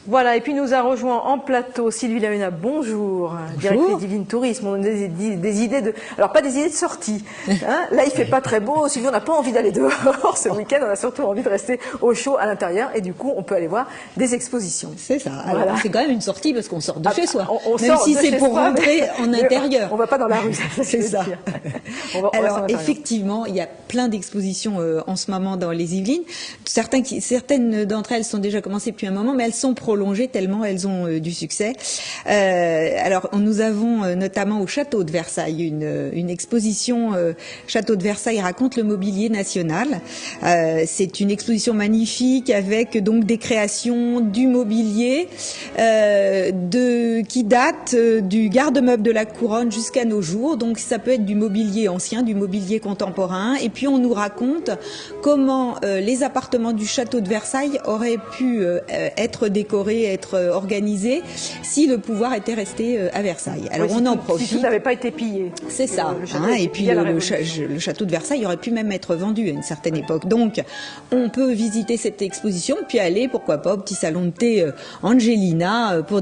Voilà, et puis nous a rejoint en plateau Sylvie Lamena, bonjour, directrice Divine Tourisme. On a des idées de... Alors pas des idées de sortie, hein. Là il fait pas très beau, Sylvie on n'a pas envie d'aller dehors ce week-end, on a surtout envie de rester au chaud à l'intérieur et du coup on peut aller voir des expositions. C'est ça, alors voilà. C'est quand même une sortie parce qu'on sort de chez soi, même si c'est pour rentrer en intérieur. On va pas dans la rue, c'est ça. Alors effectivement, il y a plein d'expositions en ce moment dans les Yvelines. Certaines d'entre elles sont déjà commencées depuis un moment, mais elles sont prolongées tellement elles ont du succès. Alors nous avons notamment au château de Versailles une exposition Château de Versailles raconte le mobilier national. C'est une exposition magnifique avec donc des créations du mobilier qui date du garde-meuble de la couronne jusqu'à nos jours. Donc ça peut être du mobilier ancien, du mobilier contemporain. Et puis on nous raconte comment les appartements du château de Versailles auraient pu être décorés, être organisés si le pouvoir était resté à Versailles. Alors on en profite. Si tout n'avait pas été pillé. C'est ça. Et puis le château de Versailles aurait pu même être vendu à une certaine époque. Donc on peut visiter cette exposition puis aller, pourquoi pas, au petit salon de thé Angelina pour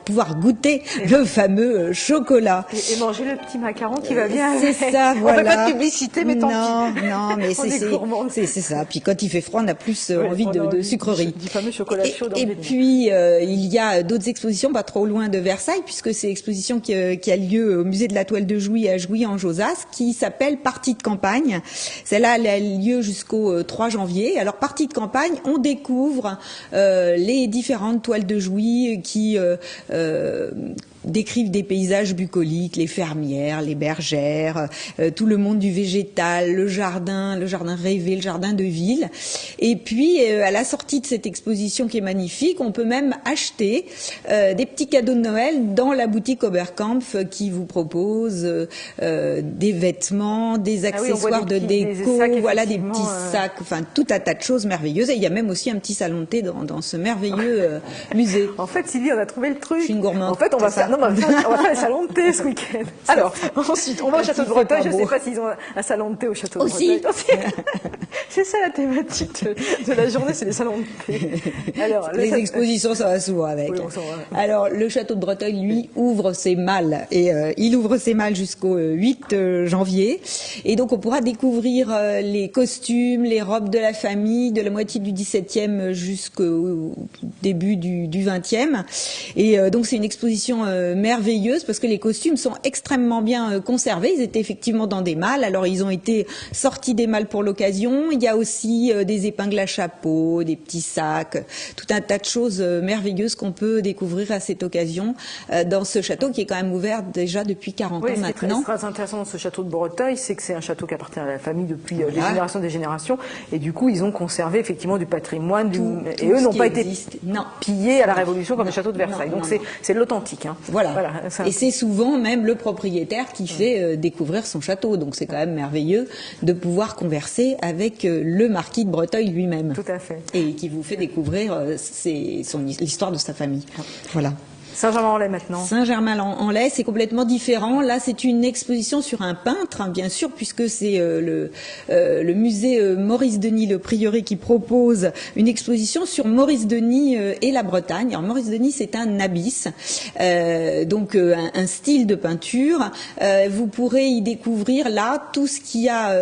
pouvoir goûter le fameux chocolat. Et manger le petit macaron qui va bien. C'est ça, voilà. On fait pas de publicité, mais tant pis. Non, mais c'est ça. Puis quand il fait froid, on a plus envie de sucreries. Du fameux chocolat chaud. Et puis il y a d'autres expositions pas trop loin de Versailles, puisque c'est l'exposition qui a lieu au musée de la Toile de Jouy à Jouy en Josas, qui s'appelle Partie de campagne. Celle-là, elle a lieu jusqu'au 3 janvier. Alors Partie de campagne, on découvre les différentes toiles de Jouy qui décrivent des paysages bucoliques, les fermières, les bergères, tout le monde du végétal, le jardin rêvé, le jardin de ville. Et puis, à la sortie de cette exposition qui est magnifique, on peut même acheter des petits cadeaux de Noël dans la boutique Oberkampf qui vous propose des vêtements, des accessoires de déco, voilà, des petits sacs, enfin tout un tas de choses merveilleuses. Et il y a même aussi un petit salon de thé dans ce merveilleux musée. En fait, Sylvie, on a trouvé le truc. Je suis une gourmande. En fait, on va faire le salon de thé ce week-end. Alors, ensuite, on va au château de Breteuil. Je ne sais pas s'ils ont un salon de thé au château de Breteuil. C'est ça la thématique de la journée, c'est les salons de thé. Alors, les expositions, ça va souvent avec. Oui, alors, le château de Breteuil, lui, ouvre ses malles. Et il ouvre ses malles jusqu'au 8 janvier. Et donc, on pourra découvrir les costumes, les robes de la famille, de la moitié du 17e jusqu'au début du 20e. Et donc, c'est une exposition merveilleuse parce que les costumes sont extrêmement bien conservés. Ils étaient effectivement dans des malles. Alors, ils ont été sortis des malles pour l'occasion. Il y a aussi des épingles à chapeau, des petits sacs, tout un tas de choses merveilleuses qu'on peut découvrir à cette occasion dans ce château qui est quand même ouvert déjà depuis 40 ans maintenant. Ce qui est très intéressant dans ce château de Breteuil, c'est que c'est un château qui appartient à la famille depuis des générations des générations. Et du coup, ils ont conservé effectivement du patrimoine. Et eux n'ont pas été pillés à la Révolution comme le château de Versailles. Donc c'est l'authentique. Hein. Voilà. Et c'est souvent même le propriétaire qui fait découvrir son château. Donc c'est quand même merveilleux de pouvoir converser avec le marquis de Breteuil lui-même. Tout à fait. Et qui vous fait découvrir l'histoire de sa famille. Voilà. Saint-Germain-en-Laye maintenant. Saint-Germain-en-Laye, c'est complètement différent. Là, c'est une exposition sur un peintre, hein, bien sûr, puisque c'est le musée Maurice Denis, le prieuré, qui propose une exposition sur Maurice Denis et la Bretagne. Alors, Maurice Denis, c'est un abysse, donc un style de peinture. Vous pourrez y découvrir là tout ce qui a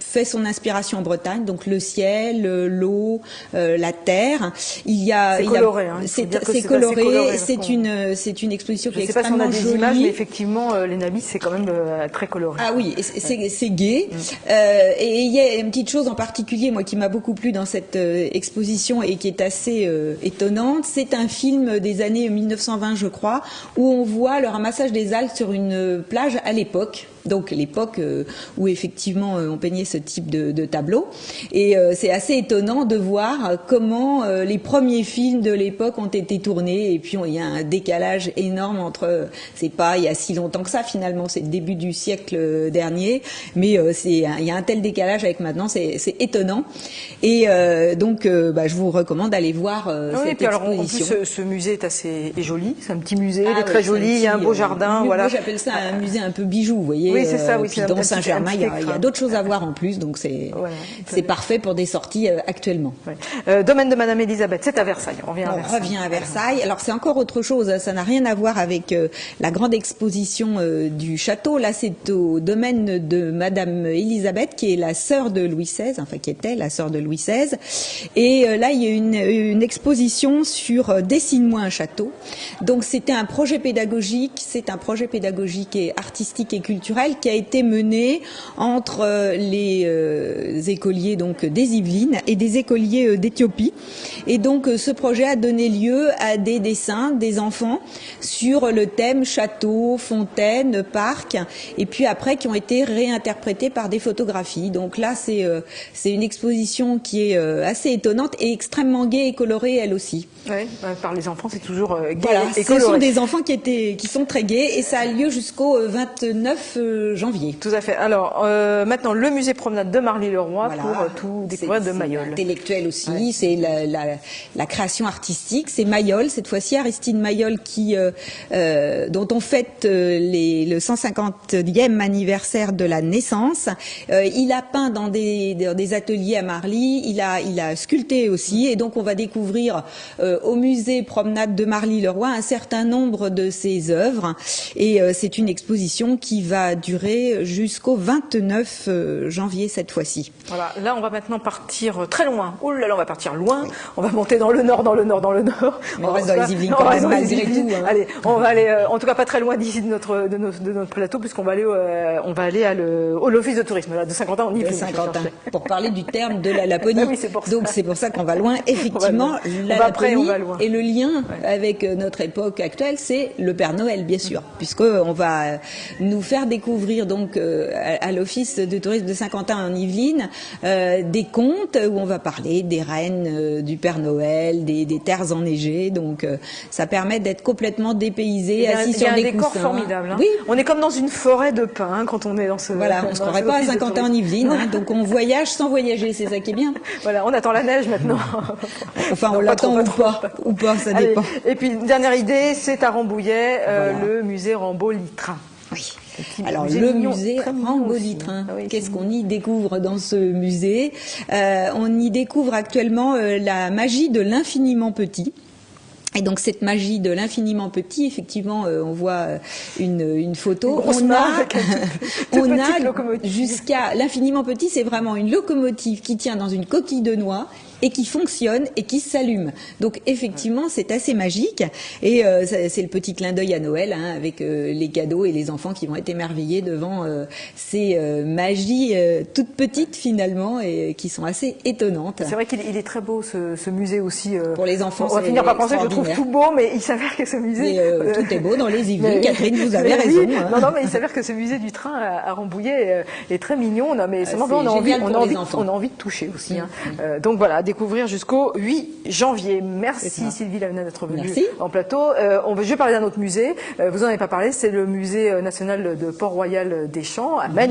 fait son inspiration en Bretagne, donc le ciel, l'eau, la terre. C'est coloré. C'est coloré. C'est une exposition qui est extrêmement jolie. Je sais pas si on a des images, mais effectivement, les nabis, c'est quand même très coloré. Ah oui, c'est gai. Et il y a une petite chose en particulier, moi, qui m'a beaucoup plu dans cette exposition et qui est assez étonnante. C'est un film des années 1920, je crois, où on voit le ramassage des algues sur une plage à l'époque. Donc l'époque où effectivement on peignait ce type de tableau. Et c'est assez étonnant de voir comment les premiers films de l'époque ont été tournés. Et puis il y a un décalage énorme entre, c'est pas il y a si longtemps que ça finalement, c'est le début du siècle dernier, mais il y a un tel décalage avec maintenant, c'est étonnant. Et donc je vous recommande d'aller voir cette exposition. Alors, en plus, ce musée est joli, c'est un petit musée, il est très joli, il y a un beau jardin. Moi j'appelle ça un musée un peu bijou, vous voyez. Oui, c'est ça, oui, puis dans Saint-Germain, il y a d'autres choses à voir en plus, donc c'est parfait pour des sorties actuellement. Ouais. Domaine de Madame Elisabeth, c'est à Versailles. On revient à Versailles. Alors c'est encore autre chose, ça n'a rien à voir avec la grande exposition du château. Là, c'est au domaine de Madame Elisabeth, qui est la sœur de Louis XVI, enfin qui était la sœur de Louis XVI. Et là, il y a une exposition sur Dessine-moi un château. Donc c'était un projet pédagogique, et artistique et culturel qui a été mené entre les écoliers donc des Yvelines et des écoliers d'Éthiopie. Et donc ce projet a donné lieu à des dessins des enfants sur le thème château, fontaine, parc, et puis après qui ont été réinterprétés par des photographies. Donc là c'est une exposition qui est assez étonnante et extrêmement gaie et colorée elle aussi. Oui, par les enfants, c'est toujours gai et coloré. Ce sont des enfants qui sont très gais et ça a lieu jusqu'au 29 janvier. Tout à fait. Alors, maintenant, le musée promenade de Marly-le-Roi pour tout découvrir de Mayol. C'est intellectuel aussi, c'est la création artistique. C'est Mayol, cette fois-ci, Aristide Mayol, dont on fête le 150e anniversaire de la naissance. Il a peint dans des ateliers à Marly, il a sculpté aussi, et donc on va découvrir au musée promenade de Marly-le-Roi un certain nombre de ses œuvres, et c'est une exposition qui va durer jusqu'au 29 janvier cette fois-ci. Voilà, là on va maintenant partir très loin. Oh là là, on va partir loin. Oui. On va monter dans le nord, dans le nord, dans le nord. Mais on reste dans les Yvelines quand même, malgré tout. Hein. Allez, on va aller, en tout cas pas très loin d'ici de notre plateau, puisqu'on va aller, à l'office de tourisme là, de Saint-Quentin en Yvelines. Saint-Quentin, pour parler du terme de la Laponie. Ah oui, c'est pour ça. Donc c'est pour ça qu'on va loin. Effectivement, la Laponie et le lien avec notre époque actuelle, c'est le Père Noël, bien sûr, puisqu'on va nous faire découvrir donc à l'office de tourisme de Saint-Quentin en Yvelines des contes où on va parler des reines, du Père Noël, des terres enneigées. Donc ça permet d'être complètement dépaysé, assis sur des coussins. Il y a un décor formidable. Hein. Oui. On est comme dans une forêt de pins quand on est dans ce. Voilà, on se croirait pas à Saint-Quentin en Yvelines, hein, donc on voyage sans voyager, c'est ça qui est bien. Voilà, on attend la neige maintenant. Enfin, on l'attend ou pas, ça dépend. Et puis une dernière idée, c'est à Rambouillet, le musée Rambaud-Litrin. Oui. Alors le musée Rambaud-Litrin, qu'est-ce qu'on y découvre dans ce musée? On y découvre actuellement la magie de l'infiniment petit. Et donc cette magie de l'infiniment petit, effectivement, on voit une photo. On a jusqu'à l'infiniment petit, c'est vraiment une locomotive qui tient dans une coquille de noix et qui fonctionne et qui s'allume. Donc effectivement, c'est assez magique. Et c'est le petit clin d'œil à Noël, hein, avec les cadeaux et les enfants qui vont être émerveillés devant ces magies toutes petites finalement et qui sont assez étonnantes. C'est vrai qu'il est très beau ce musée aussi. Pour les enfants, on va finir par penser que je trouve tout beau, mais il s'avère que ce musée... tout est beau dans les Yvelines, Catherine, vous avez raison. Oui. Hein. Non, mais il s'avère que ce musée du train à Rambouillet est très mignon. Non, mais on a envie de toucher aussi. Hein. Donc voilà, découvrir jusqu'au 8 janvier. Merci Sylvie Lavena d'être venue en plateau. Je vais parler d'un autre musée. Vous en avez pas parlé, c'est le musée national de Port-Royal des Champs à Manille.